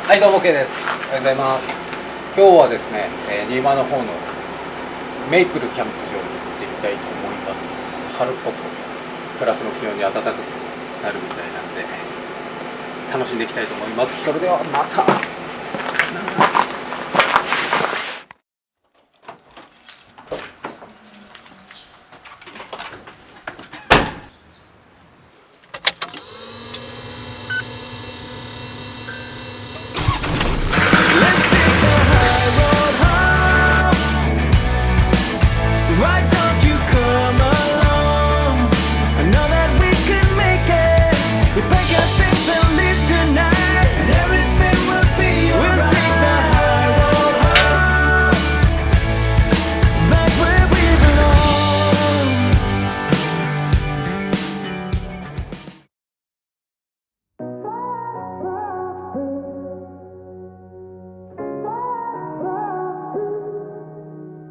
はい、どうも K です。おはようございます。今日はですね、新間の方のメイプルキャンプ場に行ってみたいと思います。春っぽくプラスの気温に暖かくなるみたいなんで楽しんでいきたいと思います。それではまた。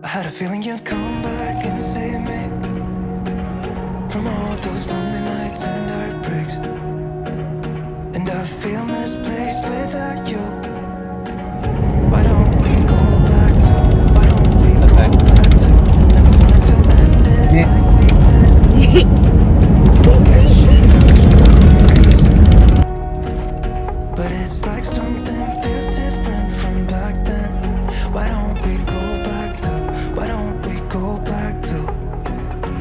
I had a feeling you'd come back and save me from all those lonely nights and heartbreaks. And I feel misplaced without you. Why don't we go back to, why don't we go back to, never wanted to end it like we did. Patient memories, but it's like something feels different from back then. Why don't we go back to, why don't we go back to?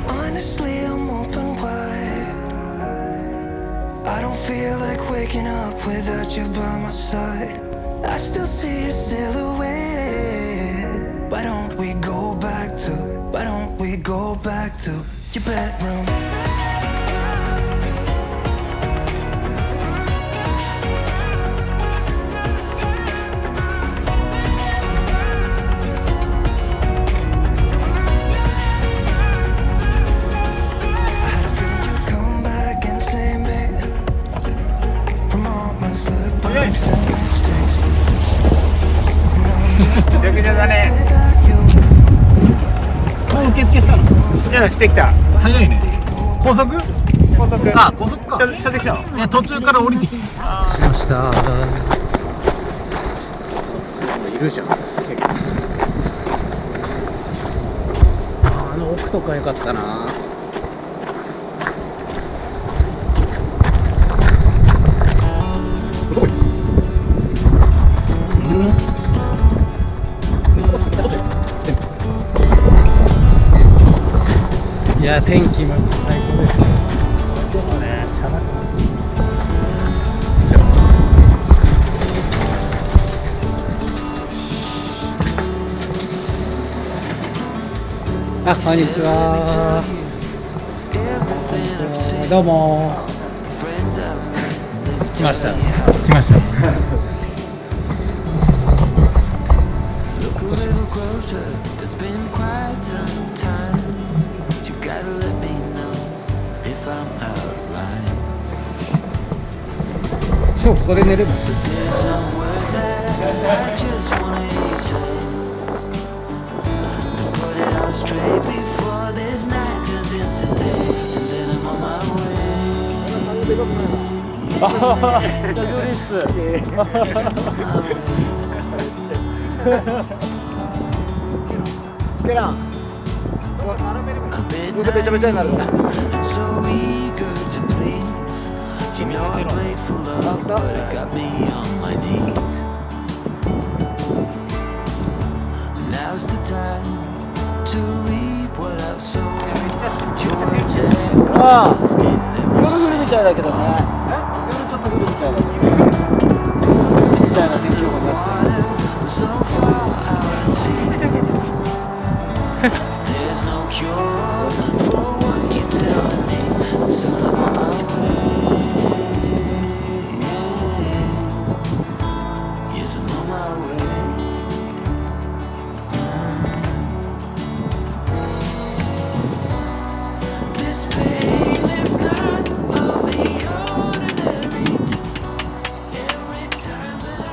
Honestly, I'm open wide. I don't feel like waking up without you by my side. I still see your silhouette. Why don't we go back to, why don't we go back to your bedroom?してきた。早いね。高速？高速。あ、高速か。下できたの？いや、途中から降りてきた。しました。いるじゃん。あの奥とか良かったな。いや、天気も最高ですね。ですね。茶だあ、こんにちは。どうも。来ました。来ました。そう、ここで寝れば。ああ、久しぶりっす。ケラン。めちゃめちゃになるから。You know I played for love, but it got me on my knees. Now's the time to reap what I've sown. Your attack on 夜降るみたいだけどね。夜ちょっと降るみたいだけど。みたいな天気予報になってる。so far out at sea. There's no cure for what you're telling me. Soon I'm on my way. Yes, I'm on my way. This pain is not of the ordinary. Every time that I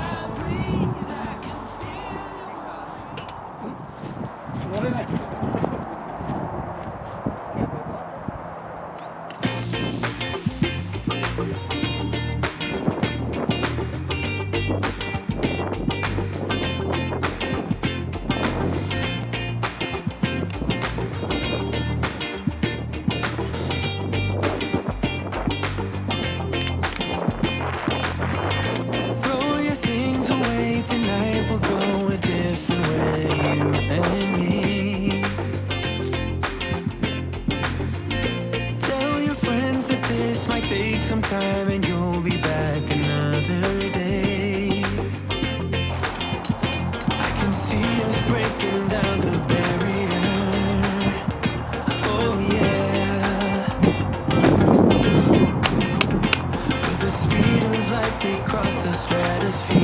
miles away tonight, we'll go a different way, you and me. Tell your friends that this might take some time and you'll be back another day. I can see us breaking down the barrier. Oh yeah. With the speed of light we cross the stratosphere.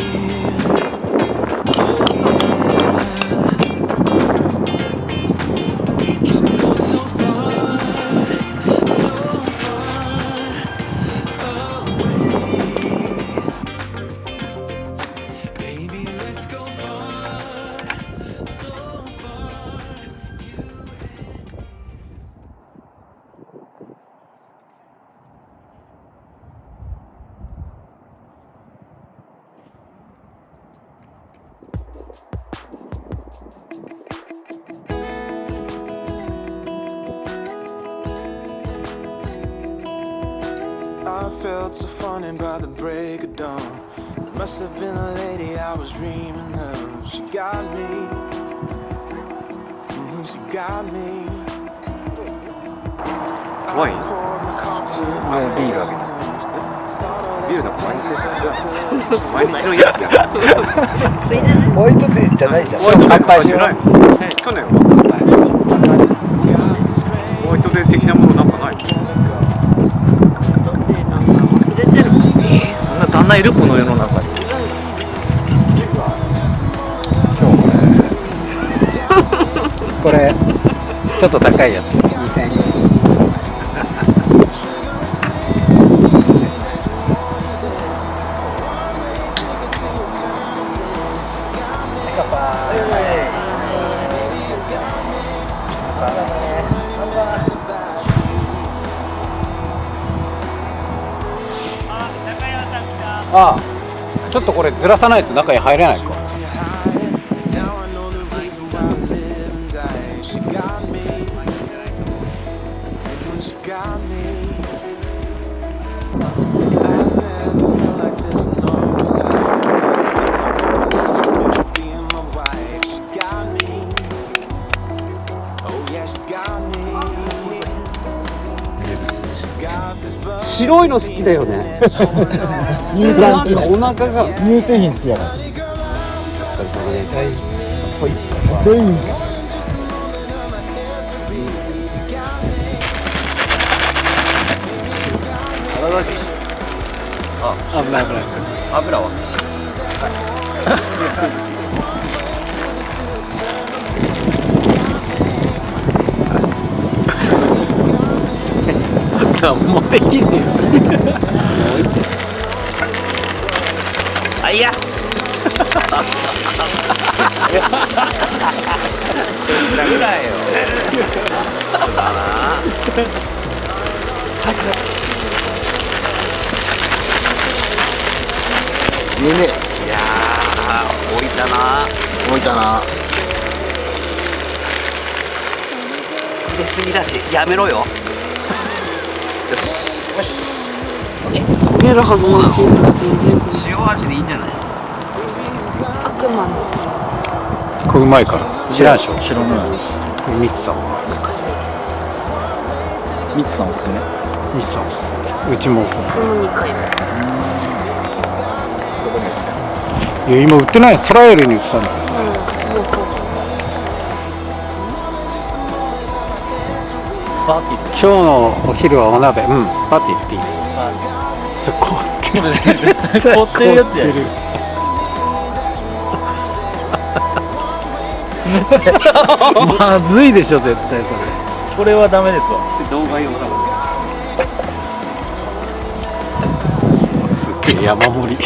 Oh yeah. We can go so far, so far away. Baby, let's go far, so far, you and me. I felt so funny by the break of dawn. It must have been the lady I was dreaming of. She got me. She got me. Why? I poured my coffee in Ah, my beer. hand. Thought all ビール that なんか毎日was 毎日のやつやホワイトデーじゃないじゃん。ホワイトデー乾杯しよう。じゃない去年はホワイトデー的なものなんかないそんな旦那いるこの世の中に。これちょっと高いやつ。2000円。ああ、ちょっとこれずらさないと中に入れないか。 Now I know the reason why I live and die. She got me. She got me. I've never felt like this in all my life. She being my wife. She got me. Oh yeah, she got me. She got this buzz. 白いの好きだよね。なんかお腹が。乳製品好きだから。危ない危ない。油は。なんもできねえ。あいや。だぐらいよ。だな。夢。いやー、置いたな。置いたな。入れすぎだし、やめろよ。入れるはずのチーズが全然塩味でいいんじゃない？悪魔のこれうまいから知らんでしょ。知らない。これミツさんミツさんおすすめ。ミツさんおすすめ。うちもおすすその2回目め。いや今売ってない。トライアルに売ってたんだ。パーティー。今日のお昼はお鍋。うん、パーティーっていい。そこって絶対凍ってるやつや。まずいでしょ絶対それ。これはダメですわ。動画用だもん。すっげえ山盛り。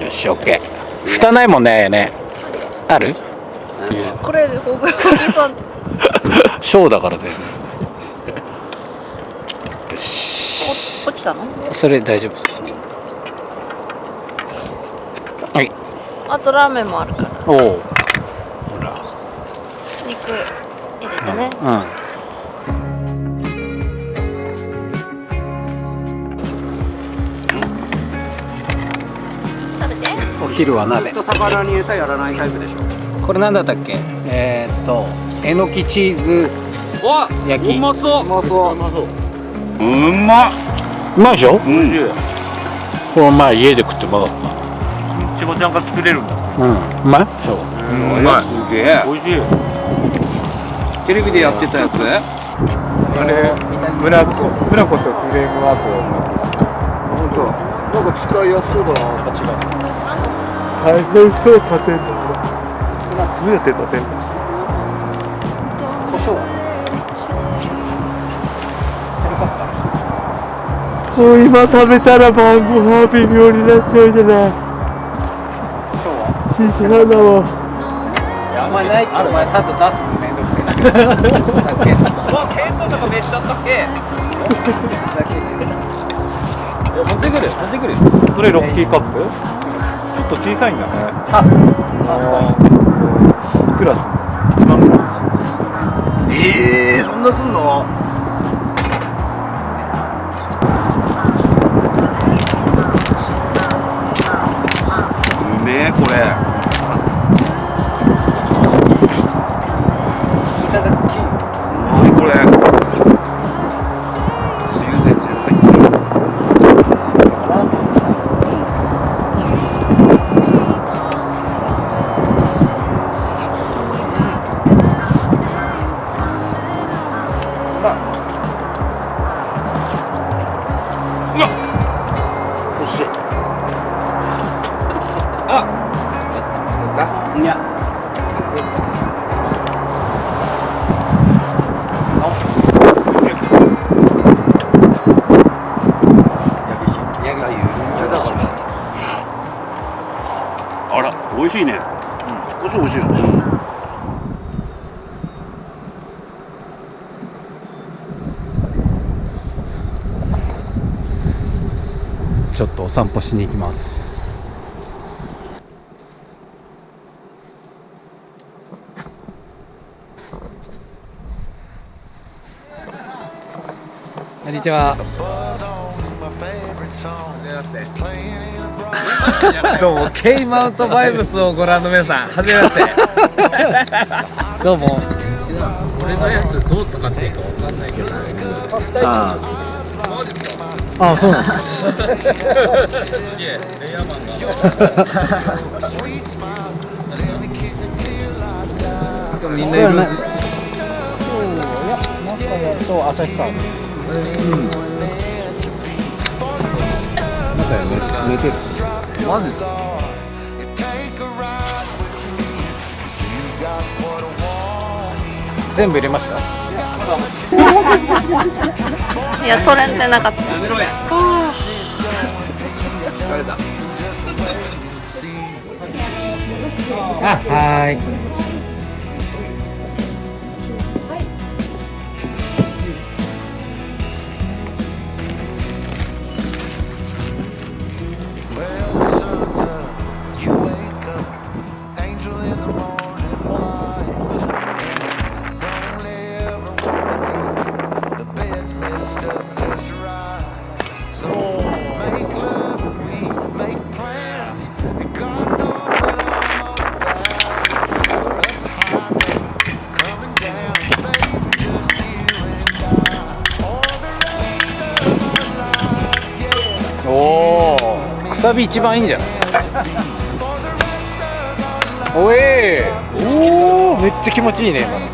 よし、オッケー。蓋ないもんね。ねある？これほぐさんショーだから全部。よし。落ちたの？それ大丈夫です。はい。あとラーメンもあるからおお。ほら。肉入れてね。うん。昼は鍋。魚に餌やらないタイプでしょ。これなんだったっけ？えのきチーズわ、焼き。うまそう。うまそう。うまそう。うまっ。うまいでしょ？おいしい。この前家で食ってうまかった。千葉ちゃんが作れるんだ。うまい？そう。うまい。すげえ。おいしい。テレビでやってたやつ？あれ、村子とフレームワークを。本当。なんか使いやすそうだな。なんか違う。大変そう立てんの。どうやって立てんの？胡椒。もう今食べたら晩ご飯微妙になっちゃうじゃない。新鮮だわ。お前ないってお前ただ出すのめんどくせえな。ケントとかめっちゃあったっけ？持ってくる。それロッキーカップ？ちょっと小さいんだね。いくらすんの？1万ぐらい。そんなすんの？うめえこれ。何これ。いや。あら、美味しいね。おいしいよね。ちょっとお散歩しに行きます。こんにちは。どうもkei.mt.vibes をご覧の皆さん、はじめまして。どうも。俺のやつどう使っていいかわかんないけど。ああ、そうなんです。すげえ、レイヤーマンが。みんないるんです。そう、朝日か。なんか寝てる。マジで？全部入れました。いや、取れてなかった。やめろや。疲れた。はい。くさび一番いいんじゃない？おえー、おー、めっちゃ気持ちいいね今の。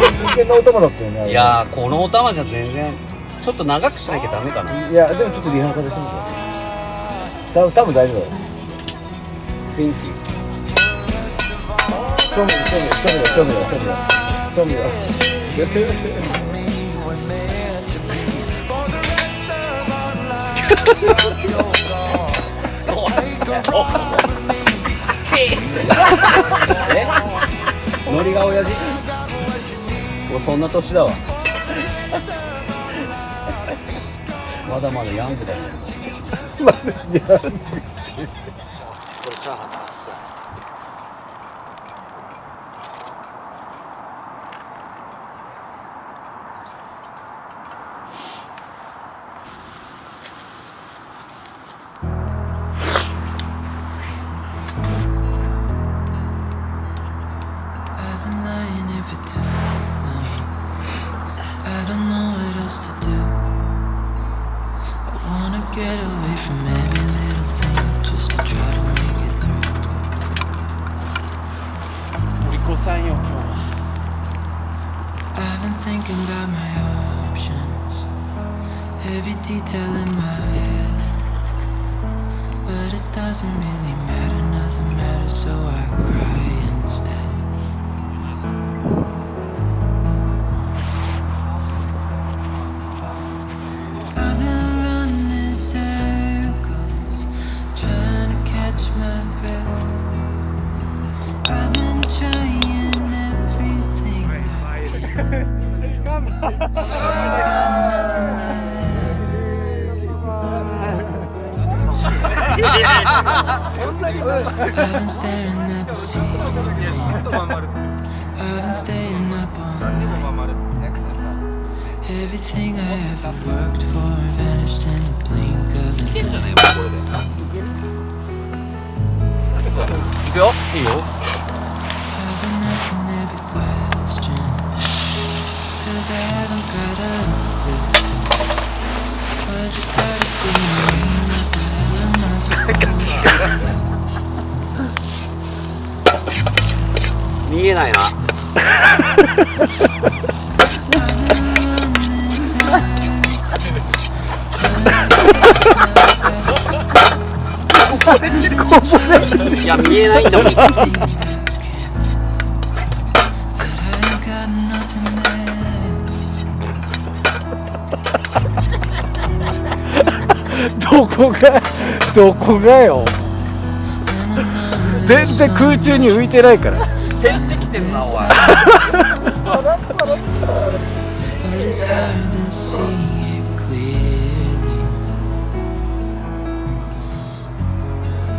真剣なお玉だったよね。いやー、このお玉じゃ全然ちょっと長くしなきゃダメかな。いや、でもちょっとリハーサルしてみて。多分大丈夫だよ。雰囲気。興味チーズりが親父。もうそんな年だわ。まだまだヤングだよ。まだヤング。これチャーハンだ。I've been lying here for too long. I don't know what else to do. I wanna get away from every little thing just to try to make it through. お利口さんよ今日は。 I've been thinking about my options, every detail in my head. But it doesn't really matter, nothing matters, so I cry instead. I've been running in circles, trying to catch my breath. I've been trying everything I can. I ain't got nothing left. I've been staring at the ceiling. I've been staying up all night. Everything I ever worked for vanished in the blink of an eye. 行くよ。いいよ。 I've been asking every question, 'cause I haven't got a clue. Was it gotta be me? What the hell am I supposed to do? 見えないな。いや見えないんだもん。I ain't got nothing left. どこがよ。全然空中に浮いてないから。飛んできてんなおい。 But it's hard to see it clearly.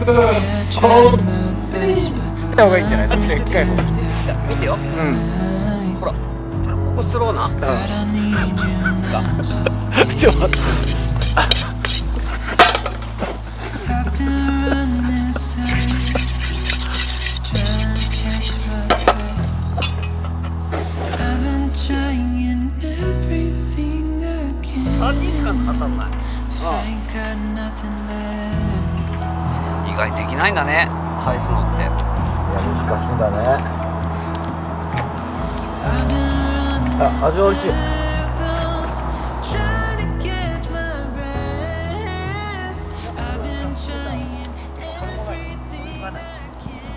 Yeah, I tried my best, but た方がいいんじゃない？そっちの一回も。見てよ。I ほら、ここスローな。 I need you now. So ちょっと待って。 I've been running in circles, trying to catch my breath. I've been trying everything I can. 3人しか当たんない。 I ain't got nothing left. 意外できないんだね。返すのって。いや難しいんだね。 I've been running あ、味おいしい。 circles, trying to catch my breath. I've been trying everything I can.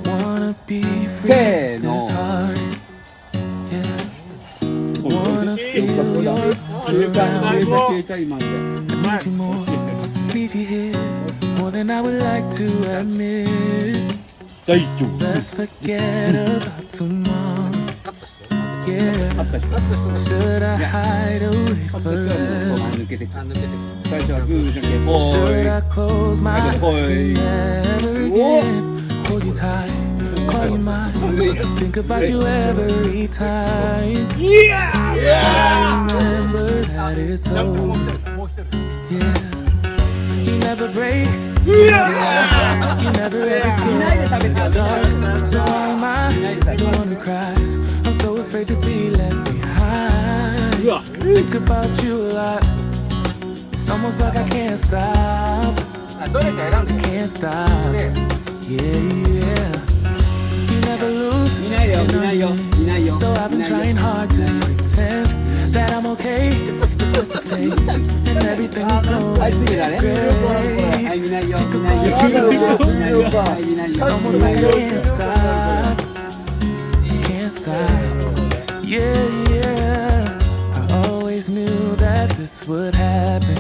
Wanna be free Say no. this hard. Yeah. Wanna feel your arms around. I need you more, need you here, more than I would like to admit. Let's forget about tomorrow. Yeah. Should I hide away forever? Should I close my eyes and never again hold you tight, call you mine, think about you every time? I remember that it's over. Yeah. You never break. You never ever scared of the dark. So why am I the one who cries? I'm so afraid to be left behind. Think about you a lot. It's almost like I can't stop. Can't stop. Yeah. You never lose. You know, so I've been trying hard to pretend that I'm okay. It's just a phase, and everything is going just great. Think about you. It's almost like I can't stop. Can't stop. Yeah. I always knew that this would happen.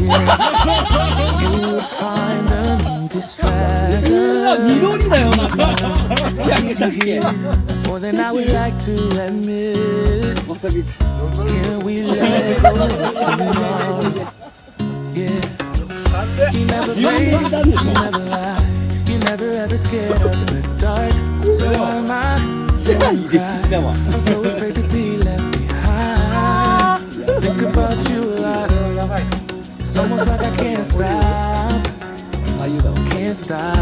yeah. You would find a new distraction. More than I would like to admit. Can we let go of tomorrow? Yeah. You never break, you never lie. You never ever scared of the dark. So am I. So I'm crying. I'm so afraid to be left behind. Think about you a lot. It's almost like I can't stop. Can't stop.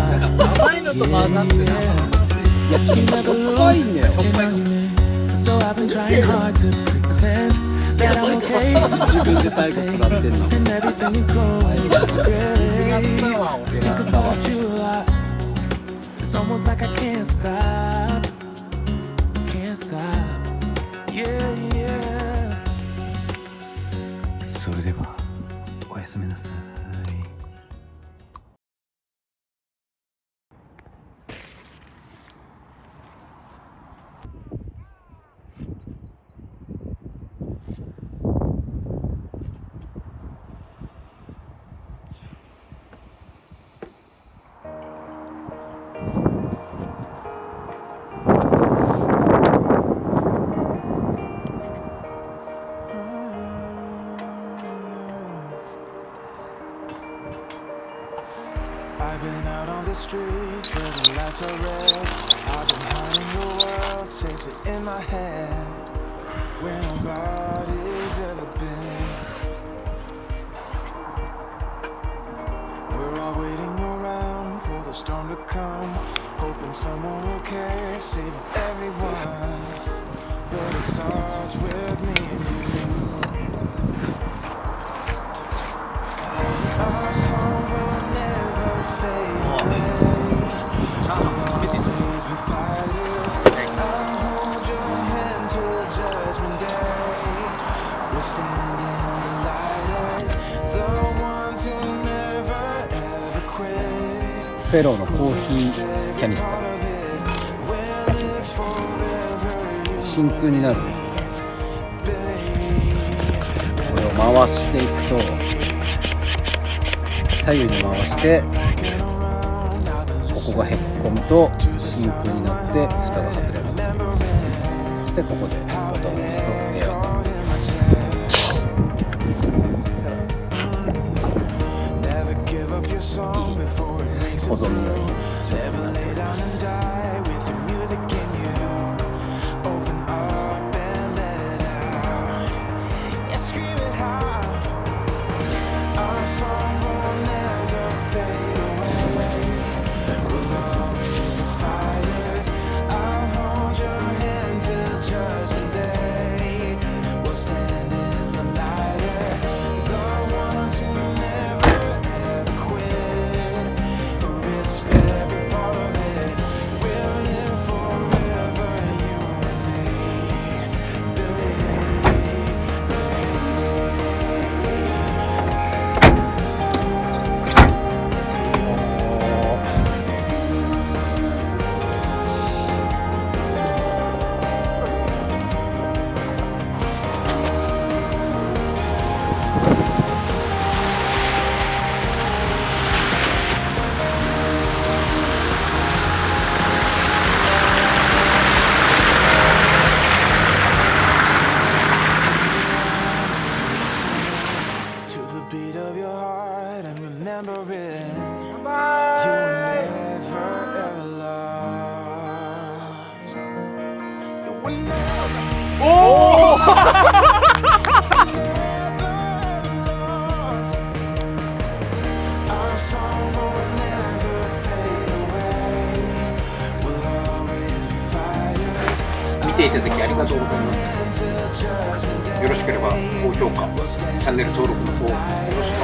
Yeah. You never lose an argument. So I've been trying hard to pretend that I'm okay. It's just a phase, and everything is going just great. Think about you a lot. It's almost like I can't stop. Can't stop. Yeah, yeah. それではおやすみなさい。I've been out on the streets where the lights are red. I've been hiding the world safely in my head, where nobody's ever been. We're all waiting around for the storm to come, hoping someone will care, saving everyone. But it starts with me and you. Our song will never fade away. Always be fighters. I'll hold your hand till Judgment Day. We'll stand in the light as the ones who never ever quit. フェローのコーヒーキャニスター真空になるんですよ。これを回していくと左右に回してここがへっこむと真空になって蓋が外れる。そしてここでボタンを押すとエアが保存に良い状態になっております。見ていただきありがとうございます。よろしければ高評価、チャンネル登録の方よろしく